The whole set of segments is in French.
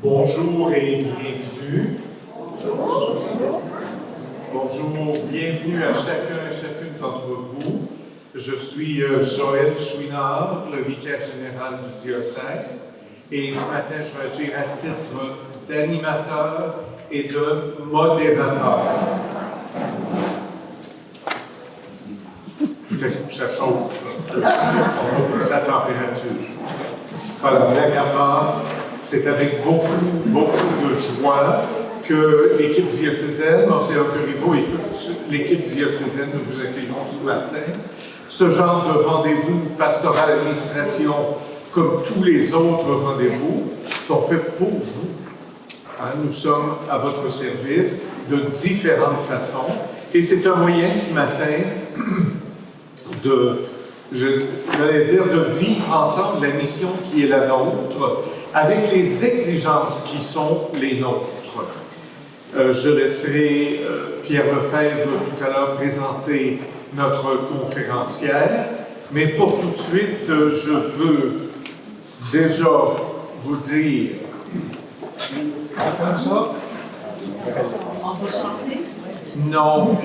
Bonjour et bienvenue. Bonjour, bienvenue à chacun et chacune d'entre vous. Je suis Joël Chouinard, le vicaire général du diocèse, et ce matin, je vais agir à titre d'animateur et de modérateur. Tout à coup, ça chauffe, sa température. Voilà, premièrement, c'est avec beaucoup de joie que l'équipe diocésaine, Monseigneur Corriveau et toute l'équipe diocésaine, nous vous accueillons ce matin. Ce genre de rendez-vous pastoral administration, comme tous les autres rendez-vous, sont faits pour vous. Nous sommes à votre service de différentes façons. Et c'est un moyen ce matin de vivre ensemble la mission qui est la nôtre, avec les exigences qui sont les nôtres. Je laisserai Pierre Lefebvre tout à l'heure présenter notre conférencière, mais pour tout de suite, je veux déjà vous dire... On fait ça? On va chanter? Non.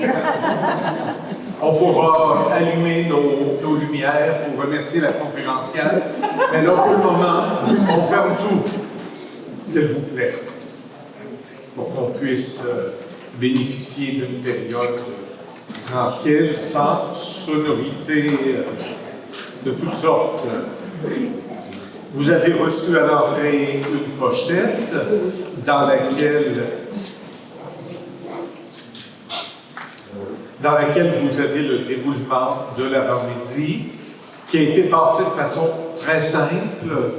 On pourra allumer nos lumières pour remercier la conférencière. Mais là, pour le moment, on ferme tout, s'il vous plaît, pour qu'on puisse bénéficier d'une période tranquille, sans sonorité de toutes sortes. Vous avez reçu à l'entrée une pochette dans laquelle vous avez le déroulement de l'avant-midi, qui a été passé de façon très simple,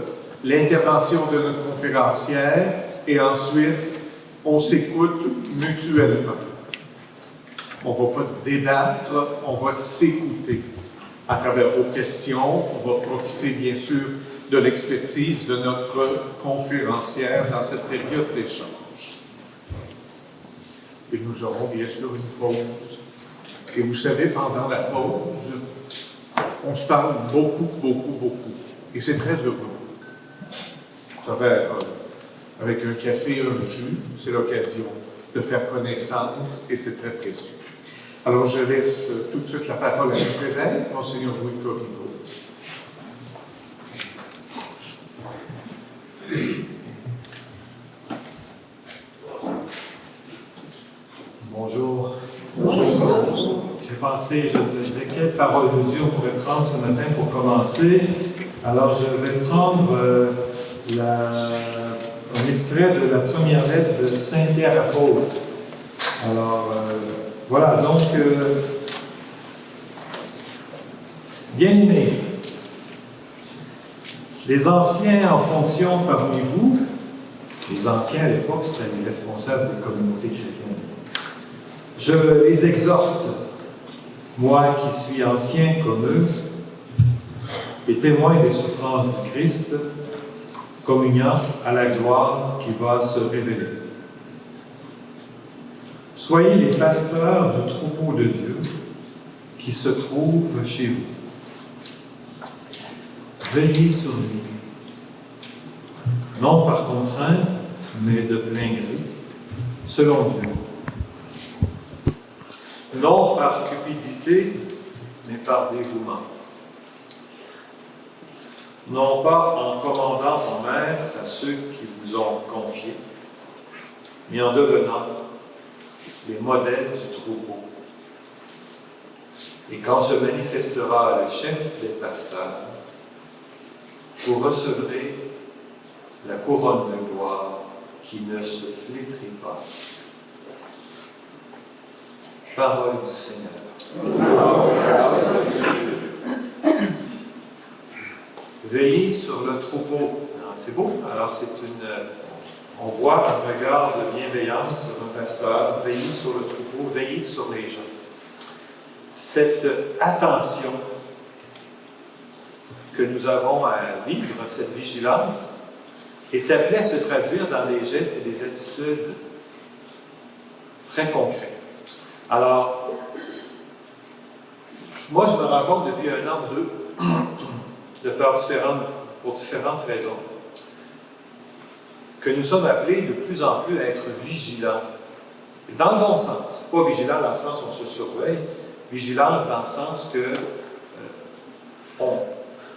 l'intervention de notre conférencière, et ensuite, on s'écoute mutuellement. On ne va pas débattre, on va s'écouter. À travers vos questions, on va profiter bien sûr de l'expertise de notre conférencière dans cette période d'échange. Et nous aurons bien sûr une pause. Et vous savez, pendant la pause, on se parle beaucoup. Et c'est très heureux. Avec un café et un jus, c'est l'occasion de faire connaissance et c'est très précieux. Alors, je laisse tout de suite la parole à notre évêque, Monseigneur Louis Corriveau. Bonjour. J'ai pensé, je me disais, quelle parole de Dieu on pourrait prendre ce matin pour commencer. Alors, je vais prendre un extrait de la première lettre de Saint Pierre apôtre. Alors, voilà, donc, bien-aimés, les anciens en fonction parmi vous, les anciens à l'époque, c'était les responsables des communautés chrétiennes. Je les exhorte, moi qui suis ancien comme eux, et témoin des souffrances du Christ, communiant à la gloire qui va se révéler. Soyez les pasteurs du troupeau de Dieu qui se trouve chez vous. Veillez sur lui, non par contrainte, mais de plein gré, selon Dieu. Non par cupidité, mais par dévouement. Non pas en commandant en maître à ceux qui vous ont confiés, mais en devenant les modèles du troupeau. Et quand se manifestera le chef des pasteurs, vous recevrez la couronne de gloire qui ne se flétrit pas. Parole du Seigneur. Veillez sur le troupeau. C'est beau. Alors, on voit un regard de bienveillance sur un pasteur. Veillez sur le troupeau, veillez sur les gens. Cette attention que nous avons à vivre, cette vigilance, est appelée à se traduire dans des gestes et des attitudes très concrets. Alors, moi, je me rends compte depuis 1 an ou 2, pour différentes raisons, que nous sommes appelés de plus en plus à être vigilants. Dans le bon sens. Pas vigilant dans le sens où on se surveille, vigilance dans le sens que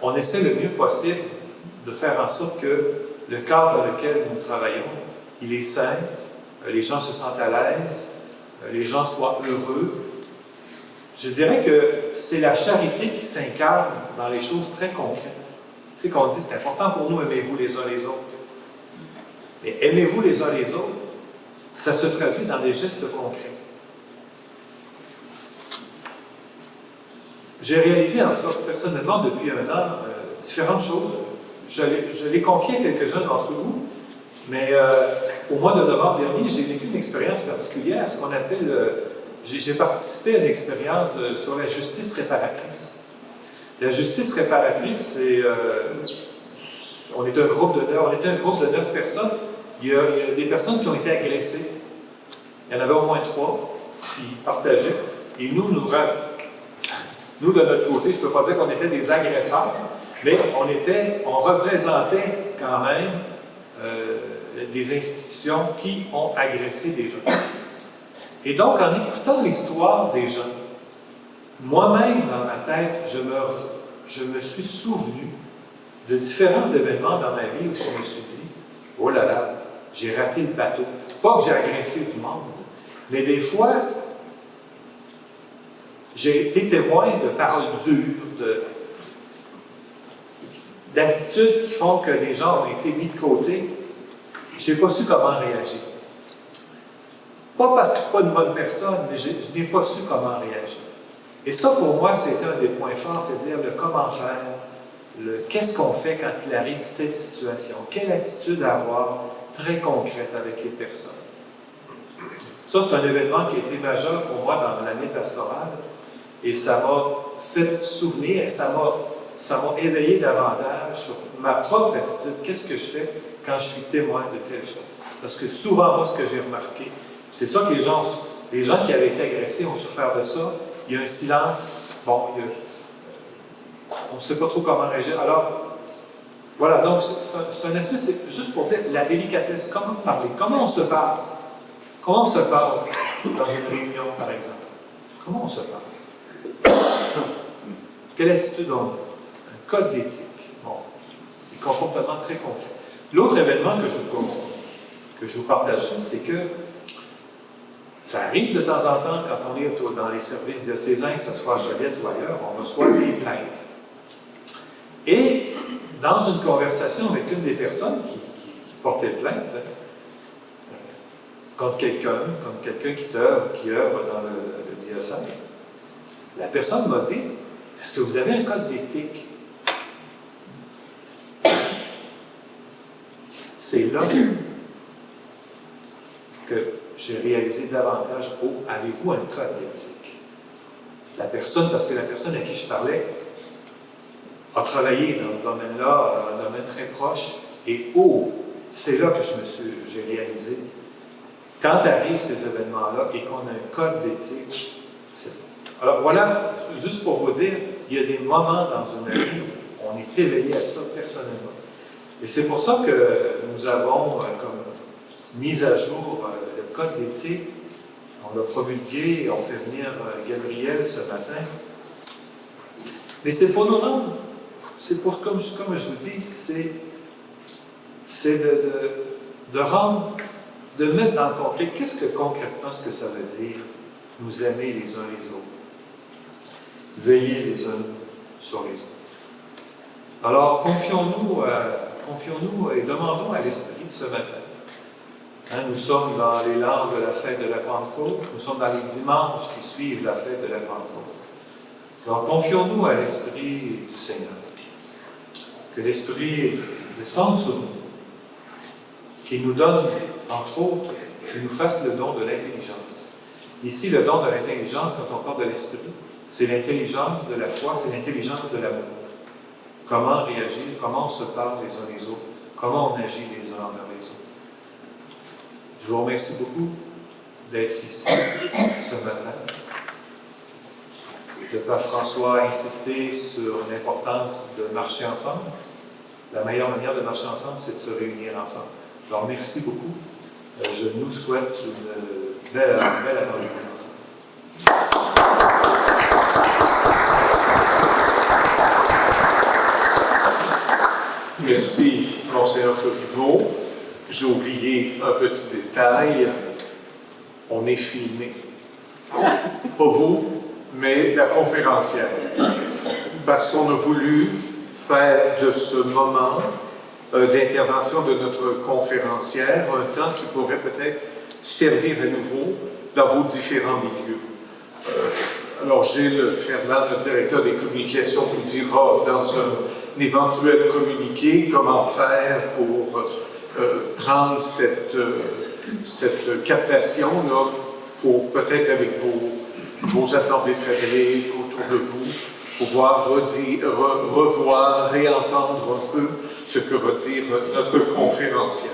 on essaie le mieux possible de faire en sorte que le cadre dans lequel nous travaillons, il est sain, les gens se sentent à l'aise, les gens soient heureux. Je dirais que c'est la charité qui s'incarne dans les choses très concrètes. Tu sais qu'on dit, c'est important pour nous, aimez-vous les uns les autres. Mais aimez-vous les uns les autres, ça se traduit dans des gestes concrets. J'ai réalisé, en tout cas personnellement, depuis un an, différentes choses. Je l'ai confié à quelques-uns d'entre vous, mais au mois de novembre dernier, j'ai vécu une expérience particulière, ce qu'on appelle... j'ai participé à une expérience sur la justice réparatrice. La justice réparatrice, c'est... on était un groupe de 9 personnes. Il y a des personnes qui ont été agressées. Il y en avait au moins 3 qui partageaient. Et nous, de notre côté, je ne peux pas dire qu'on était des agresseurs, mais on représentait quand même des institutions qui ont agressé des gens. Et donc, en écoutant l'histoire des gens, moi-même, dans ma tête, je me suis souvenu de différents événements dans ma vie où je me suis dit, oh là là, j'ai raté le bateau. Pas que j'ai agressé du monde, mais des fois, j'ai été témoin de paroles dures, d'attitudes qui font que les gens ont été mis de côté. Je n'ai pas su comment réagir. Pas parce que je ne suis pas une bonne personne, mais je n'ai pas su comment réagir. Et ça, pour moi, c'était un des points forts, c'est-à-dire le comment faire, qu'est-ce qu'on fait quand il arrive telle situation, quelle attitude avoir très concrète avec les personnes. Ça, c'est un événement qui a été majeur pour moi dans l'année pastorale, et ça m'a fait souvenir, ça m'a éveillé davantage sur ma propre attitude. Qu'est-ce que je fais quand je suis témoin de telle chose? Parce que souvent, moi, ce que j'ai remarqué, c'est ça que les gens qui avaient été agressés ont souffert de ça. Il y a un silence. Bon, on ne sait pas trop comment réagir. Alors, voilà, donc c'est un aspect, c'est juste pour dire la délicatesse, comment parler, comment on se parle. Comment on se parle dans une réunion, par exemple? Comment on se parle? Quelle attitude on a? Un code d'éthique. Bon, des comportements très concrets. L'autre événement que je vous partagerai, c'est que ça arrive de temps en temps, quand on est dans les services diocésains, que ce soit à Joliette ou ailleurs, on reçoit des plaintes. Et dans une conversation avec une des personnes qui portait plainte, contre quelqu'un qui œuvre dans le diocèse, la personne m'a dit, est-ce que vous avez un code d'éthique? C'est là que j'ai réalisé davantage, avez-vous un code d'éthique? La personne, parce que la personne à qui je parlais a travaillé dans ce domaine-là, un domaine très proche, et c'est là que j'ai réalisé, quand arrivent ces événements-là et qu'on a un code d'éthique, alors voilà, juste pour vous dire, il y a des moments dans une vie où on est éveillé à ça personnellement. Et c'est pour ça que nous avons comme mise à jour le code d'éthique. On l'a promulgué, on fait venir Gabriel ce matin. Mais c'est pour nous rendre, c'est pour, comme je vous dis, c'est de rendre, de mettre dans le concret, qu'est-ce que concrètement ce que ça veut dire, nous aimer les uns les autres, veiller les uns sur les autres. Alors, confions-nous et demandons à l'Esprit ce matin. Nous sommes dans les langues de la fête de la Pentecôte, nous sommes dans les dimanches qui suivent la fête de la Pentecôte. Alors, confions-nous à l'Esprit du Seigneur. Que l'Esprit descende sur nous, qu'il nous donne, entre autres, qu'il nous fasse le don de l'intelligence. Ici, le don de l'intelligence, quand on parle de l'Esprit, c'est l'intelligence de la foi, c'est l'intelligence de l'amour. Comment réagir, comment on se parle les uns les autres, comment on agit les uns envers les autres. Je vous remercie beaucoup d'être ici ce matin. Le Pape François a insisté sur l'importance de marcher ensemble. La meilleure manière de marcher ensemble, c'est de se réunir ensemble. Alors, merci beaucoup. Je nous souhaite une belle après-midi ensemble. Merci, Monseigneur Corriveau. J'ai oublié un petit détail. On est filmé. Pas vous, mais la conférencière. Parce qu'on a voulu faire de ce moment d'intervention de notre conférencière un temps qui pourrait peut-être servir à nouveau dans vos différents milieux. Alors, Gilles Ferland, notre directeur des communications, vous dira dans un éventuel communiqué comment faire pour prendre cette captation-là pour peut-être avec vos assemblées fédérées autour de vous, pouvoir revoir, réentendre un peu ce que va dire notre conférencière.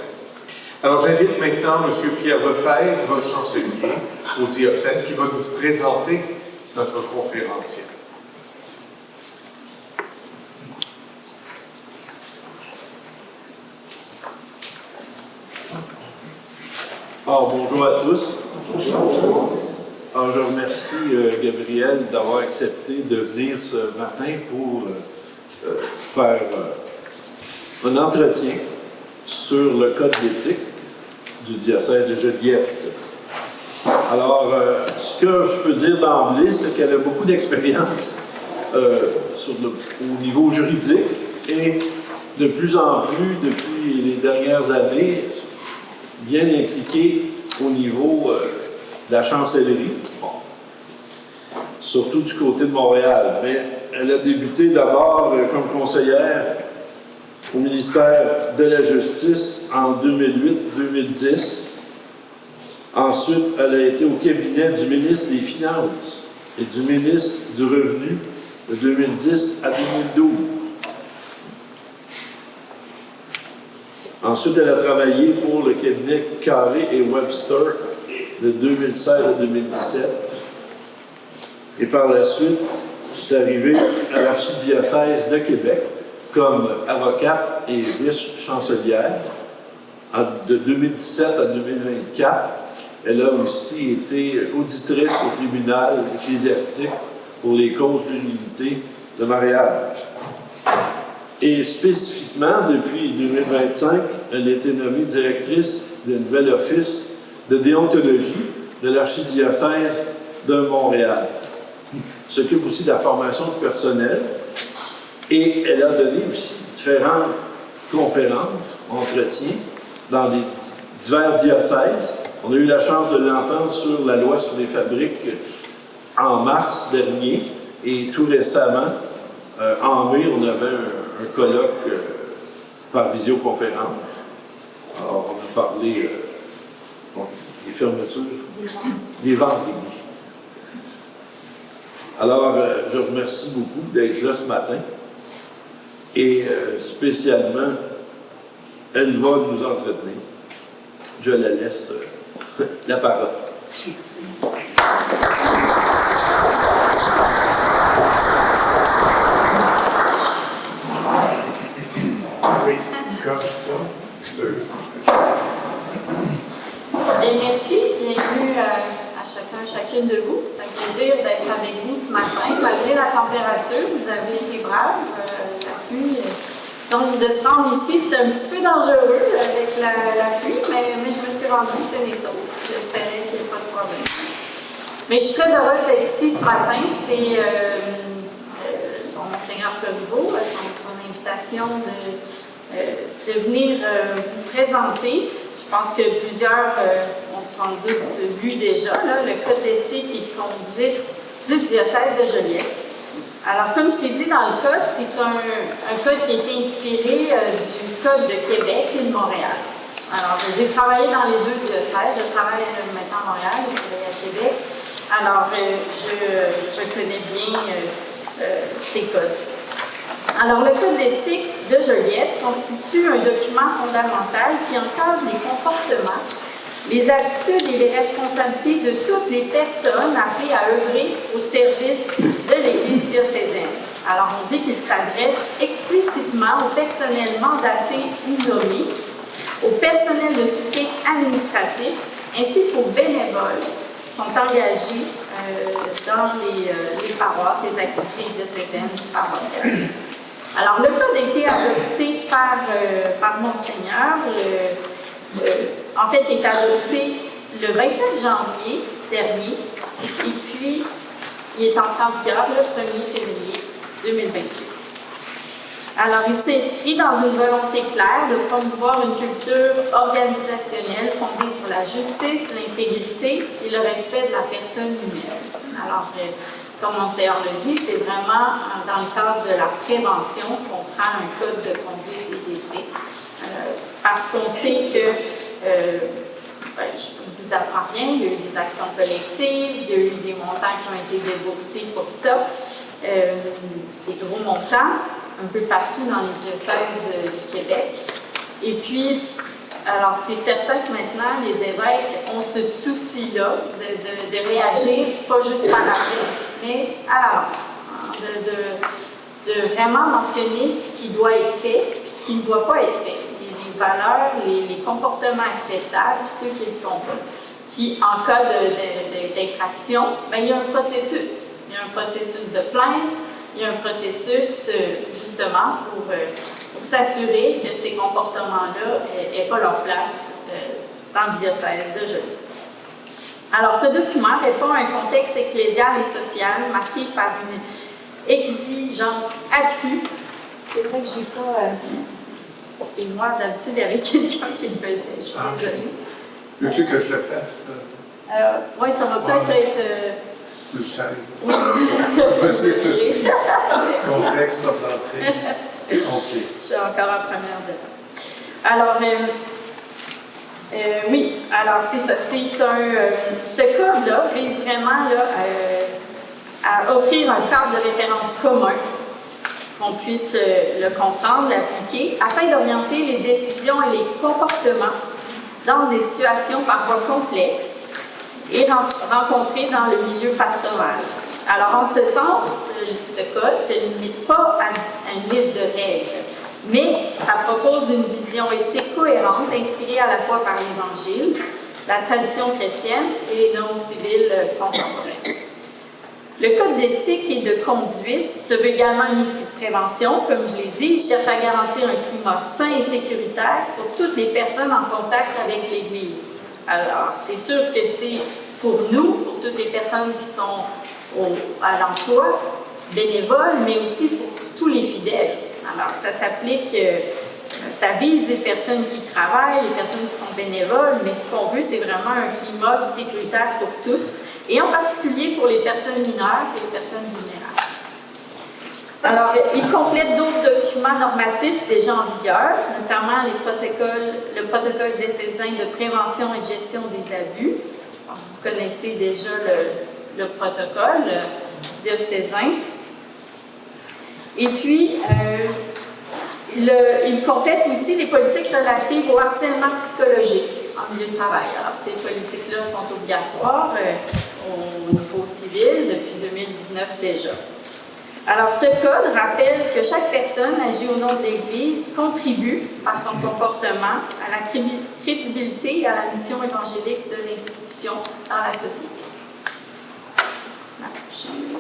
Alors, j'invite maintenant M. Pierre Lefebvre, chancelier au diocèse, qui va nous présenter notre conférencière. Alors, bonjour à tous. Alors, je remercie Gabriel d'avoir accepté de venir ce matin pour faire un entretien sur le code d'éthique du diocèse de Joliette. Alors, ce que je peux dire d'emblée, c'est qu'elle a beaucoup d'expérience au niveau juridique et de plus en plus, depuis les dernières années, bien impliquée au niveau de la chancellerie, surtout du côté de Montréal. Mais elle a débuté d'abord comme conseillère au ministère de la Justice en 2008-2010. Ensuite, elle a été au cabinet du ministre des Finances et du ministre du Revenu de 2010 à 2012. Ensuite, elle a travaillé pour le cabinet Carré et Webster de 2016 à 2017. Et par la suite, je suis arrivé à l'archidiocèse de Québec comme avocate et vice-chancelière. De 2017 à 2024, elle a aussi été auditrice au tribunal ecclésiastique pour les causes de l'unité de mariage. Et spécifiquement, depuis 2025, elle a été nommée directrice du nouvel office de déontologie de l'archidiocèse de Montréal. Elle s'occupe aussi de la formation du personnel et elle a donné aussi différentes conférences, entretiens dans des divers diocèses. On a eu la chance de l'entendre sur la loi sur les fabriques en mars dernier et tout récemment, en mai, on avait un colloque par visioconférence. Alors, on a parlé des fermetures, des ventes. Alors, je remercie beaucoup d'être là ce matin. Et spécialement, elle va nous entretenir. Je la laisse la parole. Oui, comme ça, je peux. Et merci, bienvenue à chacune de vous. C'est un plaisir d'être avec vous ce matin. Malgré la température, vous avez été braves. La pluie, donc de se rendre ici, c'était un petit peu dangereux avec la pluie, mais je me suis rendue saine et sauve. J'espérais qu'il n'y ait pas de problème. Mais je suis très heureuse d'être ici ce matin. C'est Monseigneur Corriveau, son invitation de venir vous présenter. Je pense que plusieurs ont sans doute lu déjà là, le code d'éthique et de conduite du diocèse de Joliette. Alors, comme c'est dit dans le code, c'est un code qui a été inspiré du code de Québec et de Montréal. Alors, j'ai travaillé dans les deux diocèses. Je travaille maintenant à Montréal, je travaille à Québec. Alors, je connais bien ces codes. Alors, le code d'éthique de Joliette constitue un document fondamental qui encadre les comportements, les attitudes et les responsabilités de toutes les personnes appelées à œuvrer au service de l'Église diocésaine. Alors, on dit qu'il s'adresse explicitement au personnel mandaté ou nommé au personnel de soutien administratif, ainsi qu'aux bénévoles qui sont engagés dans les paroisses, les activités diocésaines paroissiales. Alors, le code a été adopté par Monseigneur. En fait, il est adopté le 29 janvier dernier, et puis il est entré en vigueur le 1er février 2026. Alors, il s'inscrit dans une volonté claire de promouvoir une culture organisationnelle fondée sur la justice, l'intégrité et le respect de la personne humaine. Alors, comme Monseigneur le dit, c'est vraiment dans le cadre de la prévention qu'on prend un code de conduite et d'éthique. Parce qu'on sait que, je ne vous apprends rien, il y a eu des actions collectives, il y a eu des montants qui ont été déboursés pour ça, des gros montants, un peu partout dans les diocèses du Québec. Et puis, alors c'est certain que maintenant, les évêques ont ce souci-là de réagir, pas juste par après, mais à l'avance, hein, de vraiment mentionner ce qui doit être fait et ce qui ne doit pas être fait. Les valeurs, les comportements acceptables, ceux qui ne le sont pas. Puis, en cas d'infraction, ben, il y a un processus. Il y a un processus de plainte, il y a un processus, justement, pour s'assurer que ces comportements-là n'aient pas leur place dans le diocèse de Joliette. Alors, ce document répond à un contexte ecclésial et social marqué par une exigence accrue. C'est vrai que j'ai pas... c'est moi, d'habitude, il y avait quelqu'un qui le faisait. Je suis désolée. Veux-tu que je le fasse? Oui, ça va peut-être être... Je le sais. Oui. Je sais tout de suite. Complexe, porte d'entrée. OK. Je suis encore en première dedans. Alors, oui, alors c'est ça. Ce code-là vise vraiment là, à offrir un cadre de référence commun, qu'on puisse le comprendre, l'appliquer, afin d'orienter les décisions et les comportements dans des situations parfois complexes et rencontrées dans le milieu pastoral. Alors, en ce sens, ce code ne se limite pas à une liste de règles, mais ça propose une vision éthique cohérente, inspirée à la fois par l'Évangile, la tradition chrétienne et les normes civiles contemporaines. Le code d'éthique et de conduite se veut également un outil de prévention. Comme je l'ai dit, il cherche à garantir un climat sain et sécuritaire pour toutes les personnes en contact avec l'Église. Alors, c'est sûr que c'est pour nous, pour toutes les personnes qui sont à l'emploi, bénévoles, mais aussi pour tous les fidèles. Alors, ça s'applique, ça vise les personnes qui travaillent, les personnes qui sont bénévoles, mais ce qu'on veut, c'est vraiment un climat sécuritaire pour tous, et en particulier pour les personnes mineures et les personnes vulnérables. Alors, il complète d'autres documents normatifs déjà en vigueur, notamment le protocole diocésain de prévention et de gestion des abus. Je pense que vous connaissez déjà le protocole diocésain. Et puis, il complète aussi les politiques relatives au harcèlement psychologique en milieu de travail. Alors, ces politiques-là sont obligatoires au niveau civil depuis 2019 déjà. Alors, ce code rappelle que chaque personne agit au nom de l'Église contribue par son comportement à la crédibilité et à la mission évangélique de l'institution dans la société. La prochaine.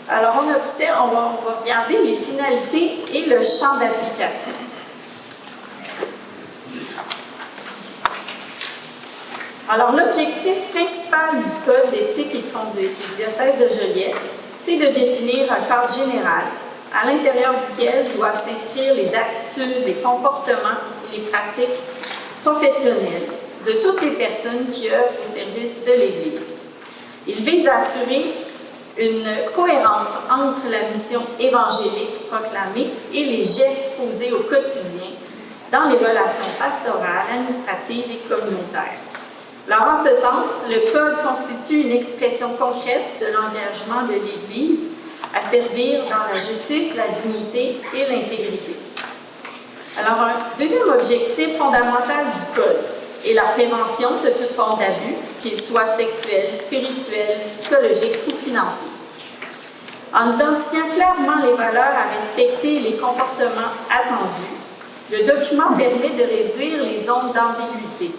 Alors, on va regarder les finalités et le champ d'application. Alors, l'objectif principal du Code d'éthique et de conduite du diocèse de Joliette, c'est de définir un cadre général à l'intérieur duquel doivent s'inscrire les attitudes, les comportements et les pratiques professionnelles de toutes les personnes qui œuvrent au service de l'Église. Il vise à assurer une cohérence entre la mission évangélique proclamée et les gestes posés au quotidien dans les relations pastorales, administratives et communautaires. Alors, en ce sens, le Code constitue une expression concrète de l'engagement de l'Église à servir dans la justice, la dignité et l'intégrité. Alors, un deuxième objectif fondamental du Code est la prévention de toute forme d'abus, qu'ils soient sexuels, spirituels, psychologiques ou financiers. En identifiant clairement les valeurs à respecter et les comportements attendus, Le document permet de réduire les zones d'ambiguïté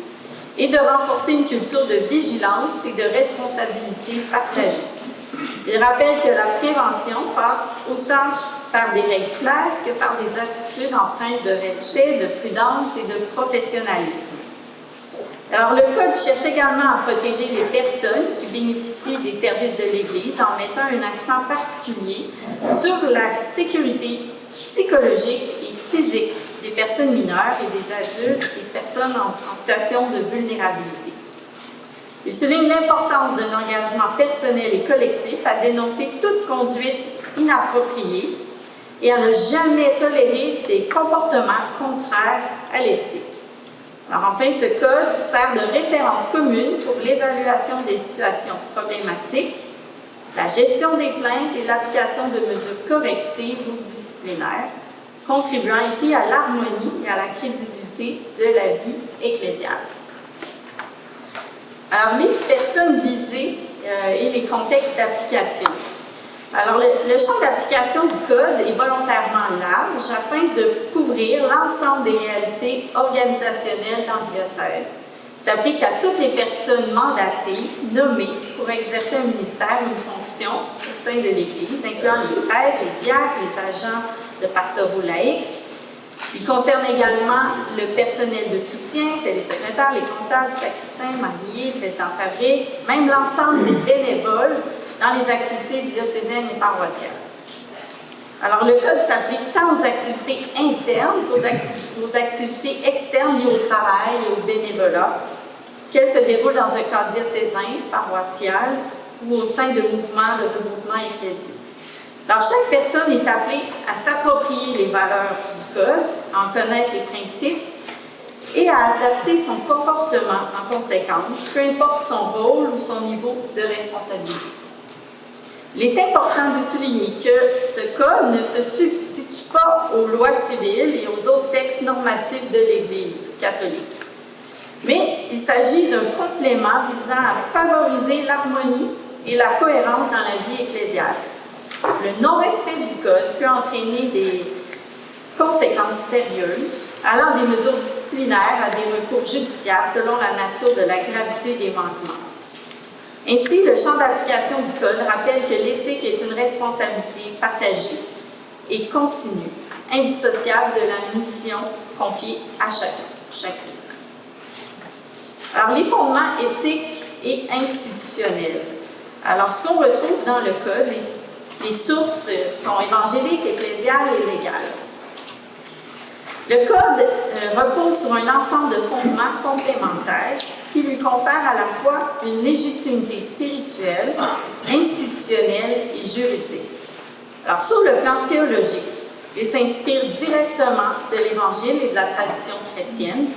et de renforcer une culture de vigilance et de responsabilité partagée. Il rappelle que la prévention passe autant par des règles claires que par des attitudes empreintes de respect, de prudence et de professionnalisme. Alors, le Code cherche également à protéger les personnes qui bénéficient des services de l'Église en mettant un accent particulier sur la sécurité psychologique et physique des personnes mineures et des adultes et personnes en situation de vulnérabilité. Il souligne l'importance d'un engagement personnel et collectif à dénoncer toute conduite inappropriée et à ne jamais tolérer des comportements contraires à l'éthique. Alors enfin, ce code sert de référence commune pour l'évaluation des situations problématiques, la gestion des plaintes et l'application de mesures correctives ou disciplinaires, contribuant ainsi à l'harmonie et à la crédibilité de la vie ecclésiale. Alors, les personnes visées et les contextes d'application. Alors, le champ d'application du Code est volontairement large afin de couvrir l'ensemble des réalités organisationnelles dans le diocèse. Il s'applique à toutes les personnes mandatées, nommées pour exercer un ministère ou une fonction au sein de l'Église, incluant les prêtres, les diacres, les agents de pastoraux laïcs. Il concerne également le personnel de soutien, les secrétaires, les comptables, sacristains, mariés, présidents de fabrique, même l'ensemble des bénévoles dans les activités diocésaines et paroissiales. Alors, le Code s'applique tant aux activités internes qu'aux activités externes liées au travail et au bénévolat, qu'elles se déroulent dans un cadre diocésain, paroissial ou au sein de mouvements de regroupements ecclésiaux. Alors, chaque personne est appelée à s'approprier les valeurs du Code, à en connaître les principes et à adapter son comportement en conséquence, peu importe son rôle ou son niveau de responsabilité. Il est important de souligner que ce Code ne se substitue pas aux lois civiles et aux autres textes normatifs de l'Église catholique. Mais il s'agit d'un complément visant à favoriser l'harmonie et la cohérence dans la vie ecclésiale. Le non-respect du Code peut entraîner des conséquences sérieuses, allant des mesures disciplinaires à des recours judiciaires selon la nature de la gravité des manquements. Ainsi, le champ d'application du Code rappelle que l'éthique est une responsabilité partagée et continue, indissociable de la mission confiée à chacun. Alors, les fondements éthiques et institutionnels. Alors, ce qu'on retrouve dans le Code, les sources sont évangéliques, ecclésiales et légales. Le Code repose sur un ensemble de fondements complémentaires qui lui confèrent à la fois une légitimité spirituelle, institutionnelle et juridique. Alors, sur le plan théologique, il s'inspire directement de l'Évangile et de la tradition chrétienne,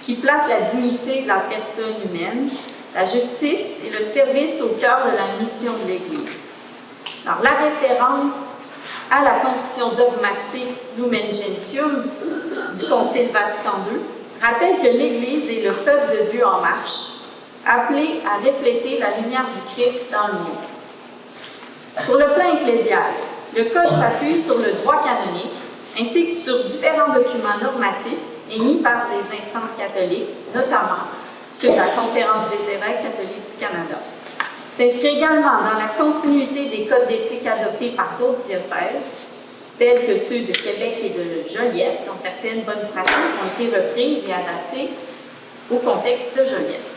qui place la dignité de la personne humaine, la justice et le service au cœur de la mission de l'Église. Alors, la référence à la constitution dogmatique Lumen Gentium du Concile Vatican II rappelle que l'Église est le peuple de Dieu en marche, appelé à refléter la lumière du Christ dans le monde. Sur le plan ecclésial, le Code s'appuie sur le droit canonique ainsi que sur différents documents normatifs émis par des instances catholiques, notamment ceux de la Conférence des évêques catholiques du Canada. S'inscrit également dans la continuité des codes d'éthique adoptés par d'autres diocèses, tels que ceux de Québec et de Joliette, dont certaines bonnes pratiques ont été reprises et adaptées au contexte de Joliette.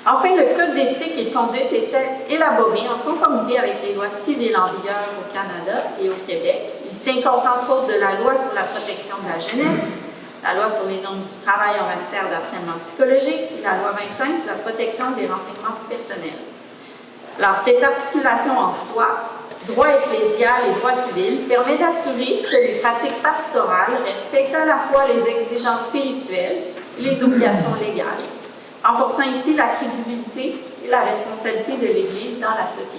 Enfin, le Code d'éthique et de conduite était élaboré en conformité avec les lois civiles en vigueur au Canada et au Québec. Il tient compte entre autres de la loi sur la protection de la jeunesse, la loi sur les normes du travail en matière d'harcèlement psychologique et la loi 25 sur la protection des renseignements personnels. Alors, cette articulation en foi, droit ecclésial et droit civil permet d'assurer que les pratiques pastorales respectent à la fois les exigences spirituelles et les obligations légales, renforçant ainsi la crédibilité et la responsabilité de l'Église dans la société.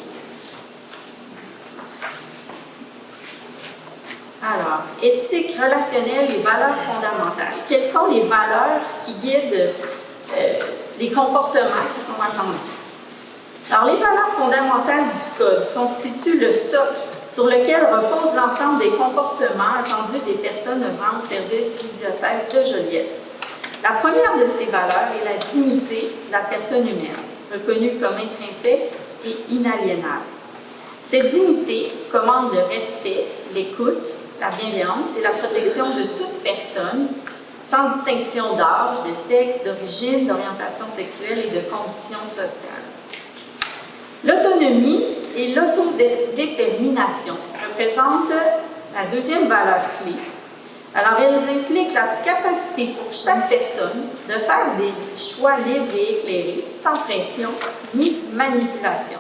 Alors, éthique relationnelle et valeurs fondamentales. Quelles sont les valeurs qui guident les comportements qui sont attendus? Alors, les valeurs fondamentales du Code constituent le socle sur lequel repose l'ensemble des comportements attendus des personnes œuvrant au service du diocèse de Joliette. La première de ces valeurs est la dignité de la personne humaine, reconnue comme intrinsèque et inaliénable. Cette dignité commande le respect, l'écoute, la bienveillance et la protection de toute personne, sans distinction d'âge, de sexe, d'origine, d'orientation sexuelle et de condition sociale. L'autonomie et l'autodétermination représentent la deuxième valeur clé. Alors, elles impliquent la capacité pour chaque personne de faire des choix libres et éclairés, sans pression ni manipulation.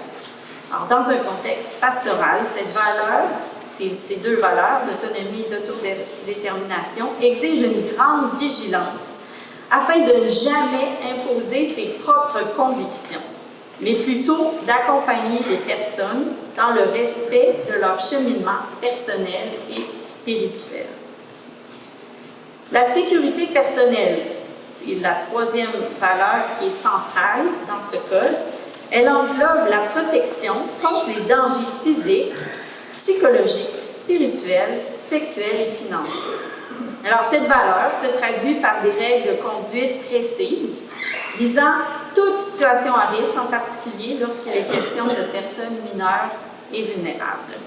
Alors, dans un contexte pastoral, ces deux valeurs, d'autonomie et d'autodétermination, exigent une grande vigilance afin de ne jamais imposer ses propres convictions, mais plutôt d'accompagner les personnes dans le respect de leur cheminement personnel et spirituel. La sécurité personnelle, c'est la troisième valeur qui est centrale dans ce code. Elle englobe la protection contre les dangers physiques, psychologiques, spirituels, sexuels et financiers. Alors, cette valeur se traduit par des règles de conduite précises visant toute situation à risque, en particulier lorsqu'il est question de personnes mineures et vulnérables.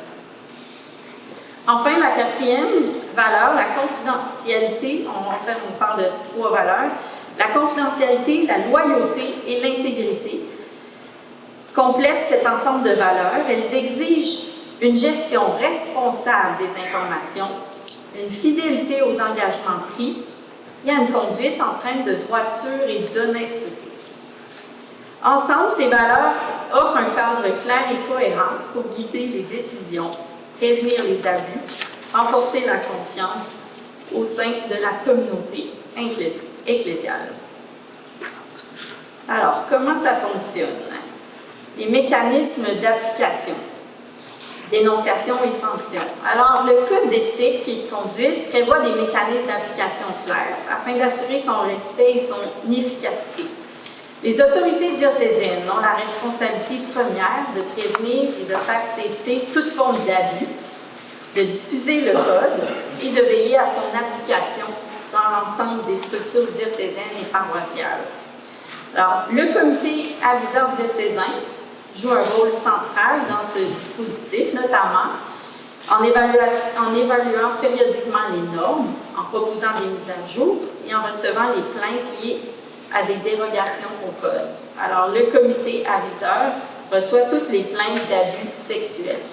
Enfin, la quatrième valeur, la confidentialité, on parle de trois valeurs, la confidentialité, la loyauté et l'intégrité complètent cet ensemble de valeurs. Elles exigent une gestion responsable des informations, une fidélité aux engagements pris et une conduite empreinte de droiture et d'honnêteté. Ensemble, ces valeurs offrent un cadre clair et cohérent pour guider les décisions, prévenir les abus, renforcer la confiance au sein de la communauté ecclésiale. Alors, comment ça fonctionne? Les mécanismes d'application, dénonciation et sanction. Alors, le Code d'éthique et de conduite prévoit des mécanismes d'application clairs afin d'assurer son respect et son efficacité. Les autorités diocésaines ont la responsabilité première de prévenir et de faire cesser toute forme d'abus, de diffuser le Code et de veiller à son application dans l'ensemble des structures diocésaines et paroissiales. Alors, le comité aviseur diocésain joue un rôle central dans ce dispositif, notamment en évaluant périodiquement les normes, en proposant des mises à jour et en recevant les plaintes liées à des dérogations au Code. Alors, le comité aviseur reçoit toutes les plaintes d'abus sexuels.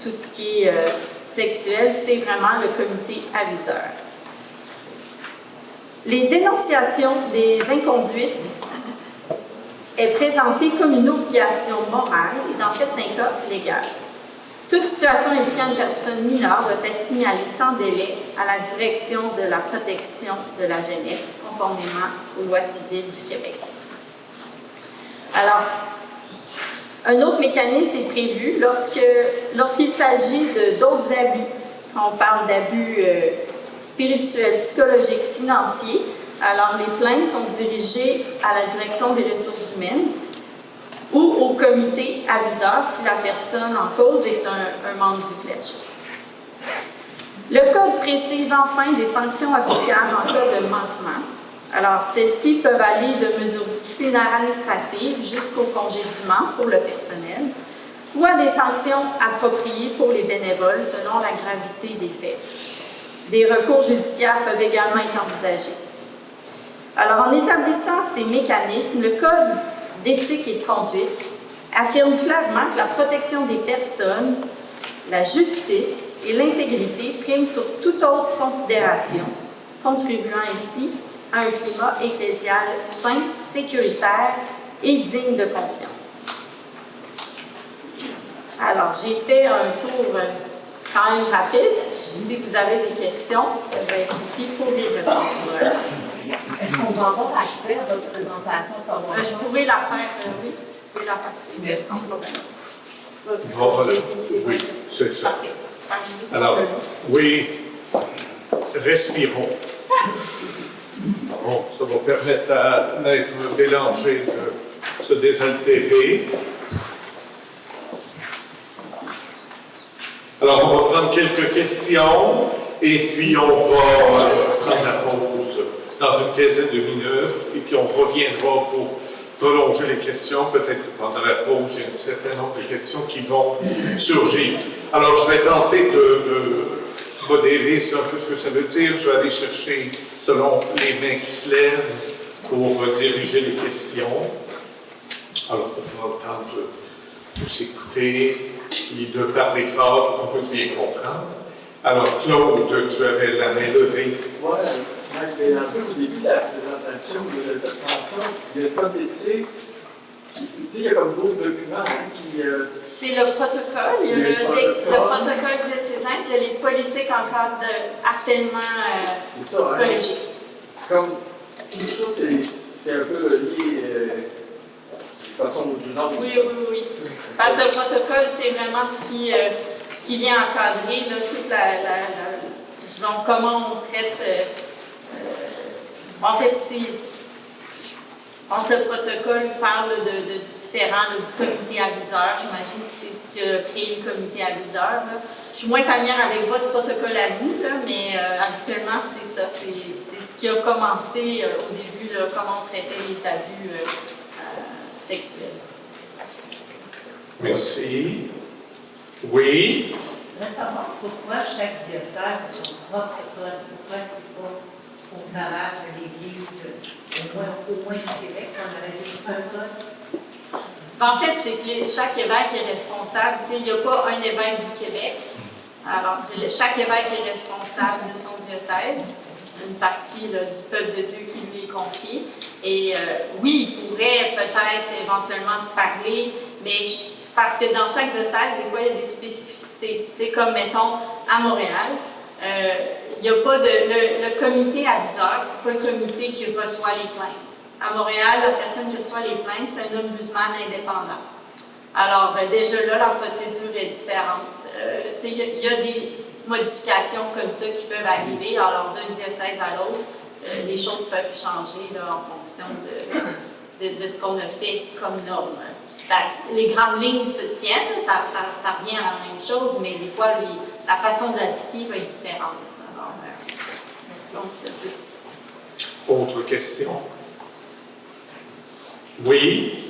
Tout ce qui est sexuel, c'est vraiment le comité aviseur. Les dénonciations des inconduites est présentée comme une obligation morale et, dans certains cas, légale. Toute situation impliquant une personne mineure doit être signalée sans délai à la direction de la protection de la jeunesse, conformément aux lois civiles du Québec. Alors, un autre mécanisme est prévu lorsqu'il s'agit d'autres abus. Quand on parle d'abus spirituels, psychologiques, financiers, alors les plaintes sont dirigées à la direction des ressources humaines ou au comité aviseur si la personne en cause est un membre du clergé. Le Code précise enfin des sanctions applicables en cas de manquement. Alors, celles-ci peuvent aller de mesures disciplinaires administratives jusqu'au congédiement pour le personnel ou à des sanctions appropriées pour les bénévoles selon la gravité des faits. Des recours judiciaires peuvent également être envisagés. Alors, en établissant ces mécanismes, le Code d'éthique et de conduite affirme clairement que la protection des personnes, la justice et l'intégrité priment sur toute autre considération, contribuant ainsi à un climat ecclésial sain, sécuritaire et digne de confiance. Alors, j'ai fait un tour quand même rapide. Si vous avez des questions, je vais être ici pour y répondre. Est-ce qu'on doit avoir accès à votre présentation? Je pourrais la faire, oui. Je pourrais la faire suivre. Merci. Sans problème. Voilà. Oui, c'est ça. Parfait. Super, j'ai juste Alors, un peu. oui, respirons. Bon, ça va permettre à l'être mélangé de se désaltérer. Alors, on va prendre quelques questions et puis on va prendre la pause dans une quinzaine de minutes et puis on reviendra pour prolonger les questions. Peut-être que pendant la pause, il y a un certain nombre de questions qui vont surgir. Alors, je vais tenter de modérer, c'est un peu ce que ça veut dire. Je vais aller chercher, selon les mains qui se lèvent, pour diriger les questions. Alors, on prend le temps de s'écouter et de parler fort pour qu'on puisse bien comprendre. Alors, Claude, tu avais la main levée. Oui, Marc Bélanger, au début de la présentation, vous avez fait mention qu'il y a le code d'éthique. Il y a comme d'autres documents qui. C'est le protocole. Il y a le protocole diocésain, puis il y a les politiques en cas de harcèlement psychologique. C'est comme. Tout ça, c'est un peu lié de façon ou d'une autre. Oui. Parce que le protocole, c'est vraiment ce qui vient encadrer là, toute disons, comment on traite. En fait, je pense que le protocole parle de différents, du comité aviseur. J'imagine que c'est ce qui a créé le comité aviseur. Là. Je suis moins familière avec votre protocole à vous, là, mais habituellement, c'est ça. C'est ce qui a commencé au début, là, comment on traitait les abus sexuels. Merci. Oui. Je voudrais savoir pourquoi chaque diocèse a son propre code. Pourquoi c'est pas au travers de l'Église, au moins du Québec, qu'on aurait juste un code? En fait, c'est que chaque évêque est responsable. Il n'y a pas un évêque du Québec. Alors, chaque évêque est responsable de son diocèse, une partie là, du peuple de Dieu qui lui est confiée. Et oui, ils pourraient peut-être éventuellement se parler, mais c'est parce que dans chaque diocèse, des fois, il y a des spécificités. Tu sais, comme, mettons, à Montréal, il n'y a pas le comité aviseur, c'est pas le comité qui reçoit les plaintes. À Montréal, la personne qui reçoit les plaintes, c'est un ombudsman indépendant. Alors, déjà là, la procédure est différente. Il y a des modifications comme ça qui peuvent arriver. Alors, d'un diocèse à l'autre, les choses peuvent changer là, en fonction de ce qu'on a fait comme norme. Les grandes lignes se tiennent, ça revient à la même chose, mais des fois, sa façon d'appliquer va être différente. Alors, c'est un peu ça. Autre question? Oui.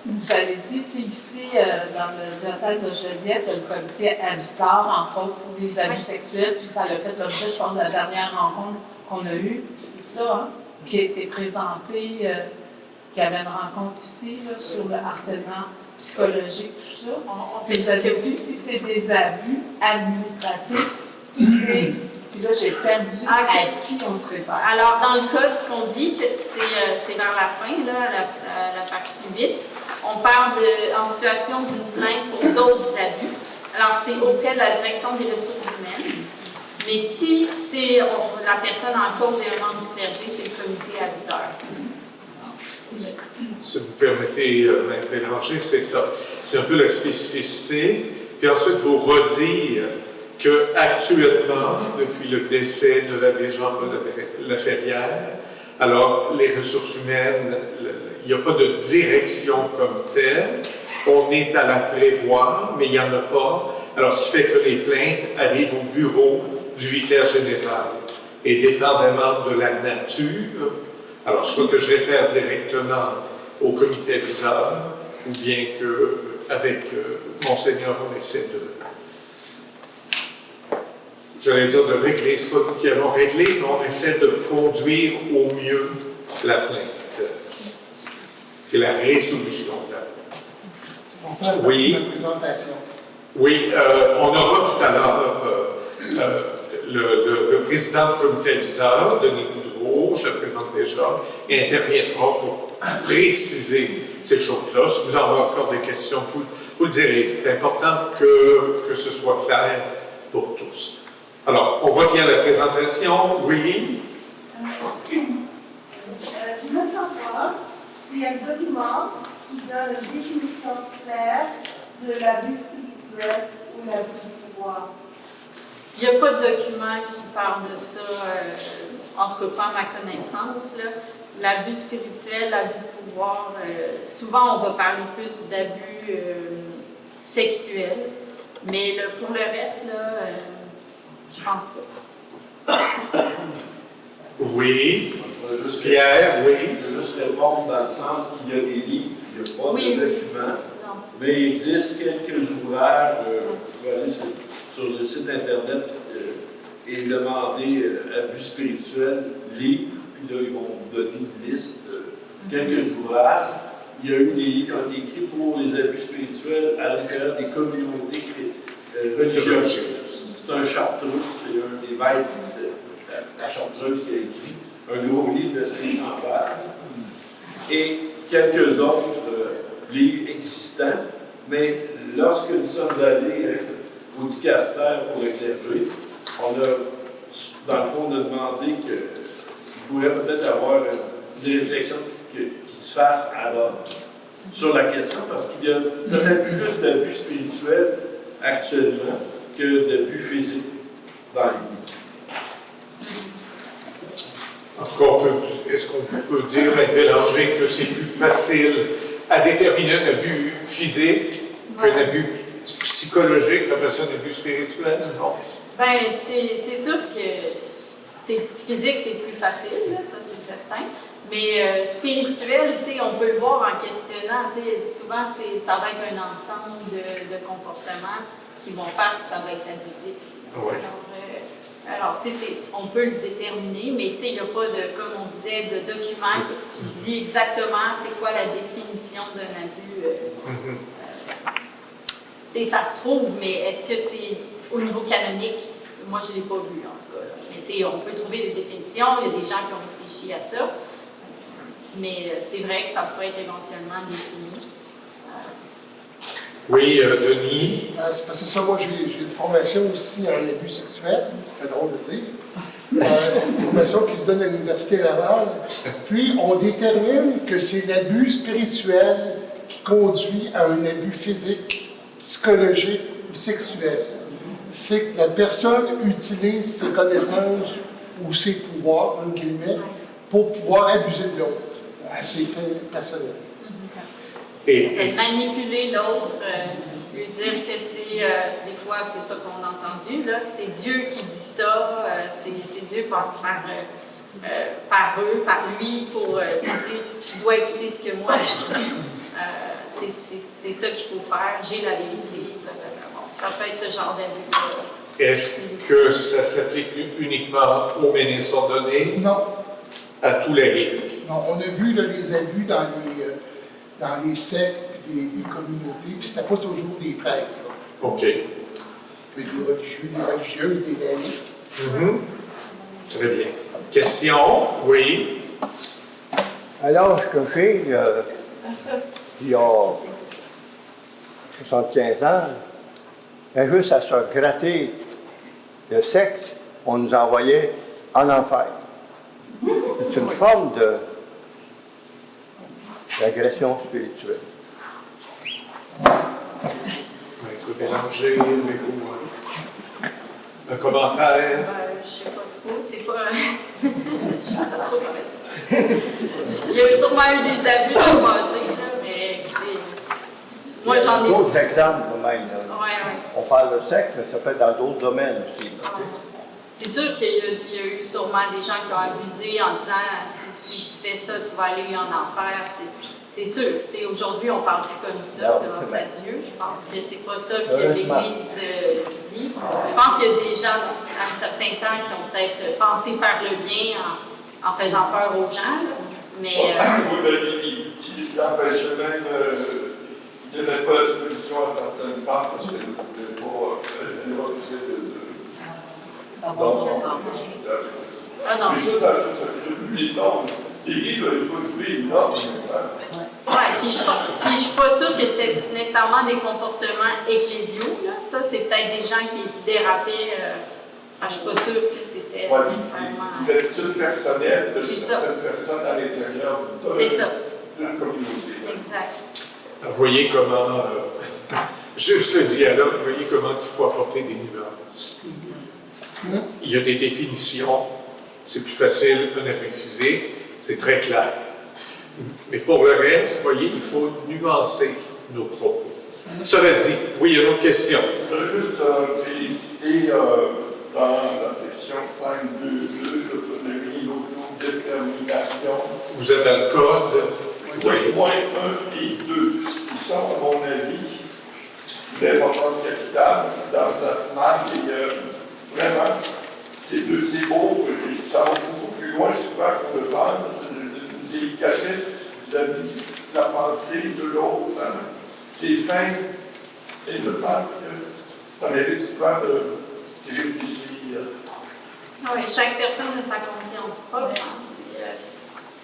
Vous avez dit, ici, dans le diocèse de Joliette, le comité aviseur, entre autres, pour les abus sexuels, puis ça l'a fait l'objet, je pense, de la dernière rencontre qu'on a eue, c'est ça, hein, qui a été présenté, qui avait une rencontre ici, là, sur le harcèlement psychologique, tout ça. Puis vous avez dit, si c'est des abus administratifs, puis là, j'ai perdu à qui on se réfère. Alors, dans le code, ce qu'on dit, c'est vers la fin, là, la partie 8, on parle en situation d'une plainte pour d'autres abus. Alors, c'est auprès de la direction des ressources humaines. Mais si la personne en cause est un membre du clergé, c'est le comité aviseur. Si vous permettez, Mme Bélanger, c'est ça. C'est un peu la spécificité. Puis ensuite, vous redire qu'actuellement, depuis le décès de l'abbé Jean-Paul Laferrière, alors les ressources humaines, il n'y a pas de direction comme telle. On est à la prévoir, mais il n'y en a pas. Alors, ce qui fait que les plaintes arrivent au bureau du vicaire général. Et dépendamment de la nature, alors soit que je réfère directement au comité aviseur, ou bien qu'avec Monseigneur, on essaie j'allais dire de régler, c'est pas nous qui allons régler, mais on essaie de conduire au mieux la plainte et la résolution de la plainte. Oui. Oui, on aura tout à l'heure le président du comité aviseur, Denis Boudreau, je le présente déjà, et interviendra pour préciser ces choses-là. Si vous en avez encore des questions, vous le direz. C'est important que ce soit clair pour tous. Alors, on revient à la présentation. Oui. Je veux savoir s'il y a un document qui donne une définition claire de l'abus spirituel ou l'abus du pouvoir. Il n'y a pas de document qui parle de ça, en tout cas pas à ma connaissance. L'abus spirituel, l'abus de pouvoir, souvent on va parler plus d'abus sexuels. Mais pour le reste, là, je pense pas. Oui. Je vais juste- Pierre, oui. Je vais juste répondre dans le sens qu'il y a des livres, il n'y a pas Oui, de oui. documents, Non, c'est mais il existe quelques ouvrages. Vous pouvez aller sur le site internet et demander abus spirituels, livres, puis là, ils vont vous donner une liste de quelques ouvrages. Il y a eu des livres qui ont été écrits pour les abus spirituels à l'intérieur des communautés religieuses. C'est un chartreux, c'est un des maîtres de la chartreuse qui a écrit un gros livre de 500 pages et quelques autres livres existants. Mais lorsque nous sommes allés au dicastère pour le clergé, on a, dans le fond, on a demandé qu'il pourrait peut-être avoir une réflexion qui se fasse à l'homme sur la question, parce qu'il y a peut-être plus d'abus spirituels actuellement que d'abus physiques dans l'Église. En tout cas, est-ce qu'on peut dire, M. Bélanger, que c'est plus facile à déterminer un abus physique qu'un abus psychologique, la personne abus spirituel? Non. Ben, c'est sûr que physique, c'est plus facile, là, ça c'est certain. Mais spirituel, tu sais, on peut le voir en questionnant. Tu sais, souvent, ça va être un ensemble de comportements qui vont faire que ça va être abusif. Oui. Alors, tu sais, on peut le déterminer, mais tu sais, il n'y a pas de, comme on disait, de document qui dit exactement c'est quoi la définition d'un abus. Tu sais, ça se trouve, mais est-ce que c'est au niveau canonique? Moi, je ne l'ai pas vu, en tout cas. Là. Mais tu sais, on peut trouver des définitions, il y a des gens qui ont réfléchi à ça. Mais c'est vrai que ça peut être éventuellement défini. Oui, Denis. C'est parce que ça, moi, j'ai une formation aussi en abus sexuel, c'est drôle de dire. C'est une formation qui se donne à l'Université Laval. Puis, on détermine que c'est l'abus spirituel qui conduit à un abus physique, psychologique ou sexuel. C'est que la personne utilise ses connaissances ou ses pouvoirs, entre guillemets, pour pouvoir abuser de l'autre, à ses fins personnelles. Manipuler l'autre, lui dire que des fois, c'est ça qu'on a entendu, là, que c'est Dieu qui dit ça, c'est Dieu passe par eux, par lui, pour dire tu dois écouter ce que moi je dis. C'est ça qu'il faut faire, j'ai la vérité. Bon, ça peut être ce genre d'abus. Est-ce que ça s'applique uniquement aux ministres ordonnés? Non. À tous les livres? Non, on a vu là, les abus dans les sectes et des communautés, puis c'était pas toujours des prêtres. Là. OK. Des religieux, des religieuses, des laïcs. Très bien. Question? Oui. À l'âge que j'ai, il y a 75 ans, juste à se gratter le sexe, on nous envoyait en enfer. C'est une forme d'agression spirituelle. Maître Bélanger, avez-vous un commentaire? Je ne sais pas trop, c'est pas. Je ne suis pas trop honnête. Il y a sûrement eu des abus dans le passé, là, mais écoutez, moi j'en ai. D'autres exemples, même. Ouais. On parle de sexe, mais ça peut être dans d'autres domaines aussi. C'est sûr qu'il y a eu sûrement des gens qui ont abusé en disant si tu fais ça, tu vas aller en enfer. C'est sûr. Aujourd'hui, on ne parle plus comme ça, grâce à Dieu. Je pense que c'est pas ça que l'Église dit. Je pense qu'il y a des gens, à un certain temps, qui ont peut-être pensé faire le bien en faisant peur aux gens. Mais. Il empêchait même. Il n'y avait pas de solution à certaines femmes parce qu'elles ne pouvaient pas refuser de. Ah non. Mais ça publie une norme. L'Église n'avait pas publié une norme. Oui, puis je ne suis pas sûre que c'était nécessairement des comportements ecclésiaux. Là. Ça, c'est peut-être des gens qui dérapaient. Je ne suis pas sûre que c'était nécessairement. Des attitudes personnelles de certaines certaines personnes à l'intérieur de la communauté. Exact. Vous voyez comment, juste le dialogue, vous voyez comment il faut apporter des nuances. Il y a des définitions, c'est plus facile, un abus physique, c'est très clair. Mais pour le reste, vous voyez, il faut nuancer nos propos. Cela dit, oui, il y a une autre question. Je voudrais juste féliciter dans la section 5.2.2, l'autonomie, l'autodétermination. Vous êtes dans le code. Oui, point 1 et 2, qui sont, à mon avis, d'importance capitale dans sa SMAC et vraiment, c'est beau, et ça va beaucoup plus loin souvent qu'on le parle, c'est une délicatesse vis-à-vis de la pensée de l'autre. Hein. C'est fin, et je pense que ça mérite souvent de réfléchir. Oui, chaque personne a sa conscience propre. Hein.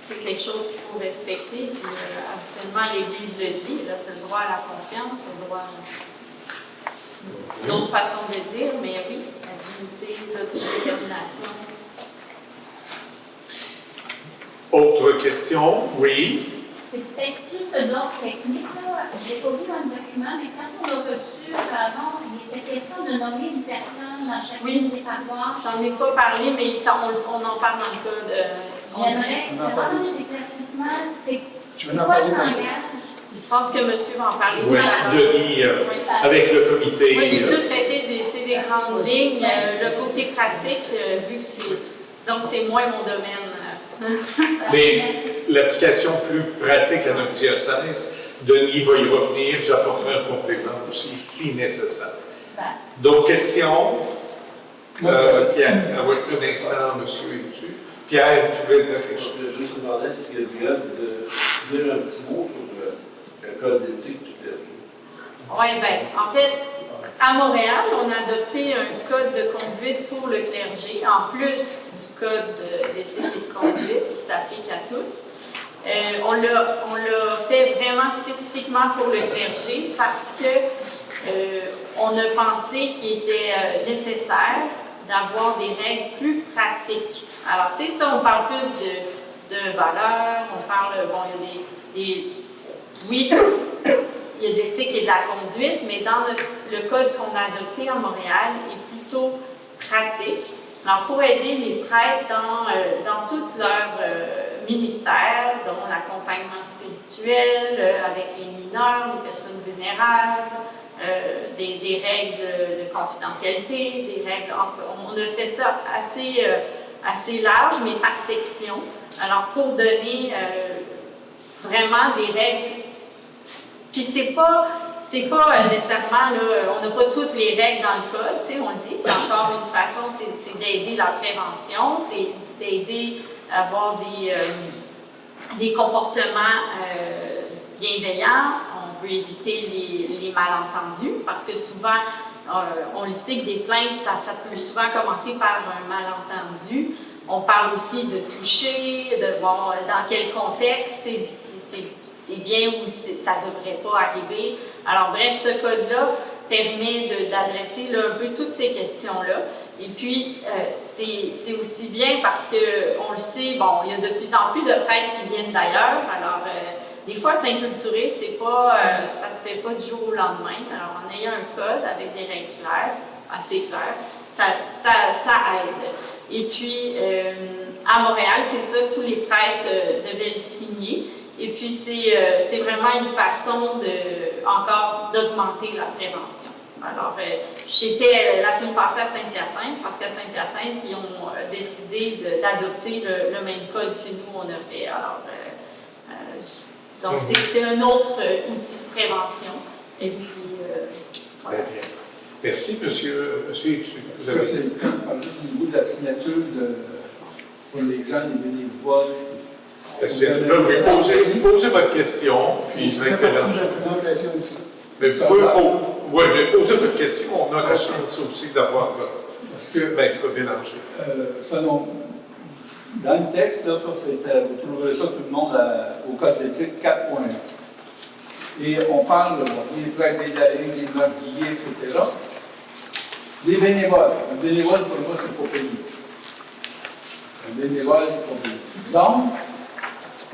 C'est quelque chose qu'il faut respecter. Puis, absolument, l'Église le dit. Là, c'est le droit à la conscience, c'est le droit à une autre façon de dire, mais oui, la dignité, l'autodétermination. Autre question? Oui. C'est peut-être plus d'ordre technique, là. Je l'ai pas vu dans le document, mais quand on l'a reçu avant, il était question de nommer une personne dans chacune des paroisses. J'en ai pas parlé, mais on en parle dans le code. J'aimerais avoir ces éclaircissements. C'est quoi s'engage? Je pense que monsieur va en parler. Oui, Denis, avec le comité. Moi, j'ai plus traité des grandes lignes. Le côté pratique, vu que disons que c'est moins mon domaine. Mais l'application plus pratique à notre diocèse, Denis va y revenir, j'apporterai un complément aussi, si nécessaire. D'autres questions? Pierre, un instant, monsieur est dessus. Pierre, tu voulais te réfléchir? Je me demandais si quelqu'un de dire un petit mot sur le code d'éthique du clergé. Oui, bien, en fait, à Montréal, on a adopté un code de conduite pour le clergé, en plus du code d'éthique et de conduite qui s'applique à tous. On l'a fait vraiment spécifiquement pour le clergé parce que on a pensé qu'il était nécessaire d'avoir des règles plus pratiques. Alors, tu sais, ça, on parle plus de valeurs, on parle, bon, il y a oui, il y a de l'éthique et de la conduite, mais dans le code qu'on a adopté à Montréal est plutôt pratique. Alors, pour aider les prêtres dans tout leur ministère, dont l'accompagnement spirituel, avec les mineurs, les personnes vulnérables, des règles de confidentialité, des règles. On a fait ça assez large, mais par section. Alors, pour donner vraiment des règles. Puis c'est pas nécessairement, là, on n'a pas toutes les règles dans le code, tu sais, on le dit, c'est encore une façon, c'est d'aider la prévention, c'est d'aider à avoir des comportements bienveillants. On veut éviter les malentendus, parce que souvent, on le sait que des plaintes, ça peut souvent commencer par un malentendu. On parle aussi de toucher, de voir dans quel contexte c'est bien ou ça ne devrait pas arriver. Alors bref, ce code-là permet d'adresser un peu toutes ces questions-là. Et puis, c'est aussi bien parce qu'on le sait, bon, il y a de plus en plus de prêtres qui viennent d'ailleurs. Alors, des fois, s'inculturer, ça se fait pas du jour au lendemain. Alors, en ayant un code avec des règles claires, assez claires, ça aide. Et puis, à Montréal, c'est ça, tous les prêtres devaient le signer. Et puis, c'est vraiment une façon encore d'augmenter la prévention. Alors, j'étais la semaine passée à Saint-Hyacinthe, parce qu'à Saint-Hyacinthe, ils ont décidé d'adopter le même code que nous, on a fait. Alors, donc, c'est un autre outil de prévention. Et puis, voilà. Très bien. Merci, monsieur Etu. Vous avez au niveau de la signature pour les gens, les bénévoles. Posez votre question, puis je vais Ça fait partie de la présentation aussi. Mais posez votre question, on a la chance aussi d'avoir Maître Bélanger. Selon, dans le texte, là, vous trouverez ça tout le monde au Code d'éthique 4.1. Et on parle des prêtres, des laïcs, des meurtriers, etc. Les bénévoles. Un bénévole, pour moi, c'est pas payé. Un bénévole, c'est pas payé. Donc,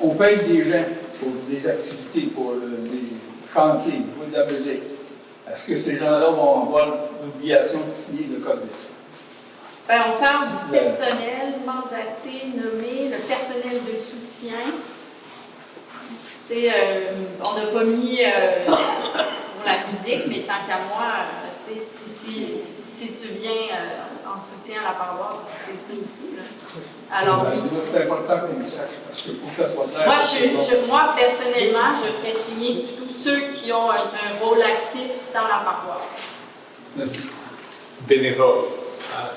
on paye des gens pour des activités, pour des chantiers, pour de la musique. Est-ce que ces gens-là vont avoir l'obligation de signer le code d'éthique? Bien, on parle du personnel mandaté, nommé, le personnel de soutien. On n'a pas mis pour la musique, mais tant qu'à moi, tu sais, si tu viens en soutien à la paroisse, c'est ça aussi. Là. Alors, c'est important qu'on sache, parce que pour que ça soit clair. Moi, personnellement, je ferais signer tous ceux qui ont un rôle actif dans la paroisse. Merci. Bénévole.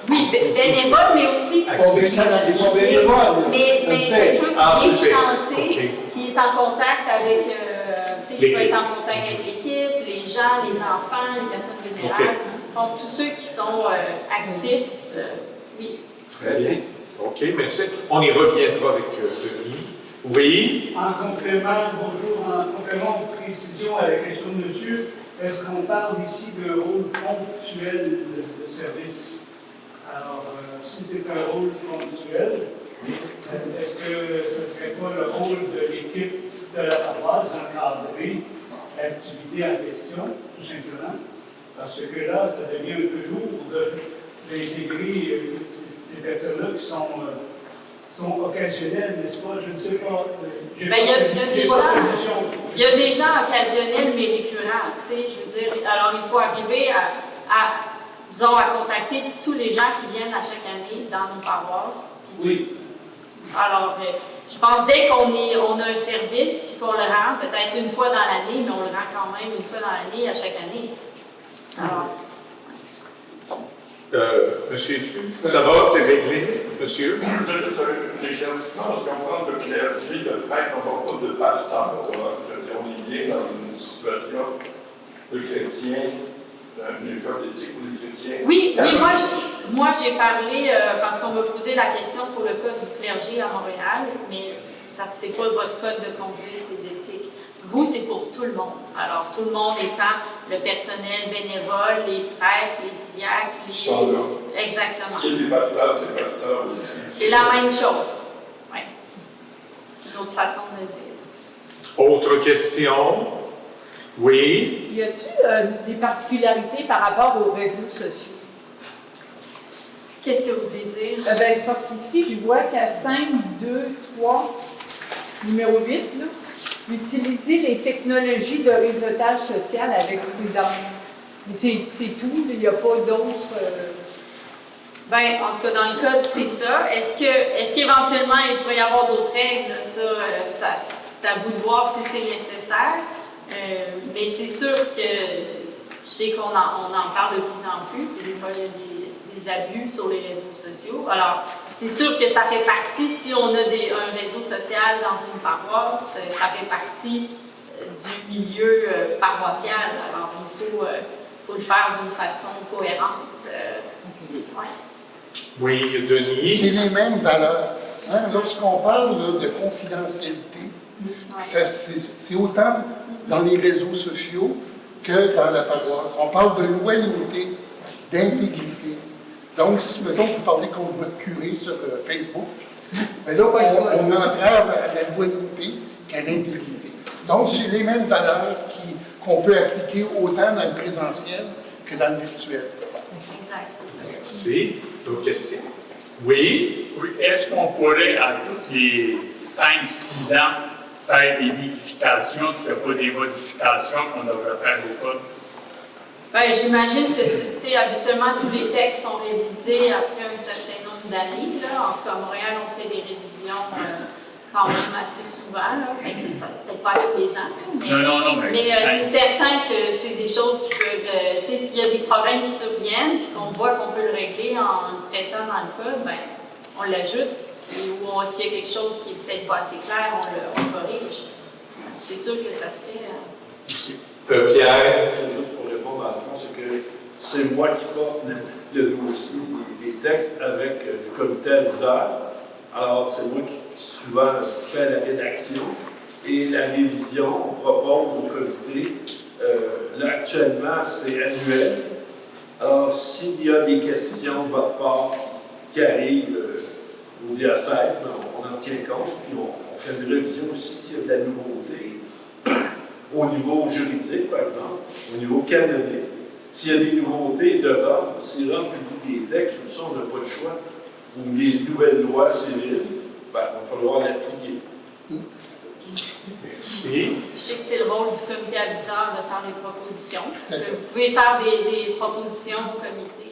Oui, bénévole, mais aussi mais quelqu'un qui vient chanter, qui est en contact avec, qui peut être en contact avec l'équipe, les gens, les enfants, les personnes vulnérables. Donc, tous ceux qui sont actifs, oui. Très bien. OK, merci. On y reviendra avec Denis. Oui? En complément, bonjour, en complément de précision à la question de monsieur, est-ce qu'on parle ici d'un rôle ponctuel de service? Alors, si c'est un rôle ponctuel, est-ce que ce ne serait pas le rôle de l'équipe de la paroisse d'encadrer l'activité en question, tout simplement? Parce que là, ça devient un peu lourd d'intégrer ces personnes-là qui sont occasionnelles, n'est-ce pas? Je ne sais pas. Il y a des gens occasionnels mais récurrents, tu sais, je veux dire. Alors, il faut arriver disons, à contacter tous les gens qui viennent à chaque année dans nos paroisses. Oui. Alors, je pense dès qu'on a un service puis qu'on le rend, peut-être une fois dans l'année, mais on le rend quand même une fois dans l'année à chaque année. Alors. Monsieur Etu, ça va, c'est réglé, monsieur? Juste un éclaircissement, je comprends le clergé, le prêtre, on ne parle pas de pasteur. On est bien dans une situation de chrétien, dans une école d'éthique ou de chrétien. Oui, moi j'ai parlé, parce qu'on m'a posé la question pour le code du clergé à Montréal, mais ça c'est pas votre code de conduite et d'éthique. Vous, c'est pour tout le monde. Alors, tout le monde étant le personnel bénévole, les prêtres, les diacres, les... sont là. Exactement. Si les pasteurs, c'est pasteur aussi. C'est la même chose. Oui. Une autre façon de dire. Autre question? Oui? Y a-t-il des particularités par rapport aux réseaux sociaux? Qu'est-ce que vous voulez dire? C'est parce qu'ici, je vois qu'à 5, 2, 3, numéro 8, là, utiliser les technologies de réseautage social avec prudence. C'est tout, il n'y a pas d'autres... Bien, en tout cas, dans le code, c'est ça. Est-ce qu'éventuellement, il pourrait y avoir d'autres règles? Ça, c'est à vous de voir si c'est nécessaire. Mais c'est sûr que je sais qu'on en parle de plus en plus. Puis des fois, il y a des abus sur les réseaux sociaux. Alors, c'est sûr que ça fait partie, si on a un réseau social dans une paroisse, ça fait partie du milieu paroissial. Alors, il faut le faire d'une façon cohérente. Ouais. Oui, Denis? C'est les mêmes valeurs. Hein? Lorsqu'on parle là, de confidentialité, c'est autant dans les réseaux sociaux que dans la paroisse. On parle de loyauté, d'intégrité. Donc, si, mettons, vous parlez contre votre curé sur Facebook, mais là, on entrave à la loyauté qu'à l'intégrité. Donc, c'est les mêmes valeurs qu'on peut appliquer autant dans le présentiel que dans le virtuel. Exact, c'est ça. Merci. D'autres questions? Oui? Oui. Est-ce qu'on pourrait, à tous les 5-6 ans, faire des vérifications, s'il n'y a pas des modifications qu'on devrait faire au code? Bien, j'imagine que habituellement, tous les textes sont révisés après un certain nombre d'années. En tout cas, à Montréal, on fait des révisions quand même assez souvent. Peut-être pas tous les ans. Mais c'est certain que c'est des choses qui peuvent... s'il y a des problèmes qui surviennent et qu'on voit qu'on peut le régler en le traitant dans le code, bien, on l'ajoute. Ou s'il y a quelque chose qui n'est peut-être pas assez clair, on le corrige. C'est sûr que ça se fait. Pierre? Juste pour répondre à fond, c'est que c'est moi qui porte le dossier des textes avec le comité aviseur. Alors, c'est moi qui souvent fais la rédaction et la révision. On propose au comité. Là, actuellement, c'est annuel. Alors, s'il y a des questions de votre part qui arrivent au diocèse, on en tient compte. Puis on fait une révision aussi s'il y a de la nouveauté. Au niveau juridique, par exemple, au niveau canonique, s'il y a des nouveautés de Rome, si Rome publie des textes, ou ça, on n'a pas le choix, ou des nouvelles lois civiles, ben, il va falloir l'appliquer. Merci. Je sais que c'est le rôle du comité aviseur de faire des propositions. Vous pouvez faire des propositions au comité.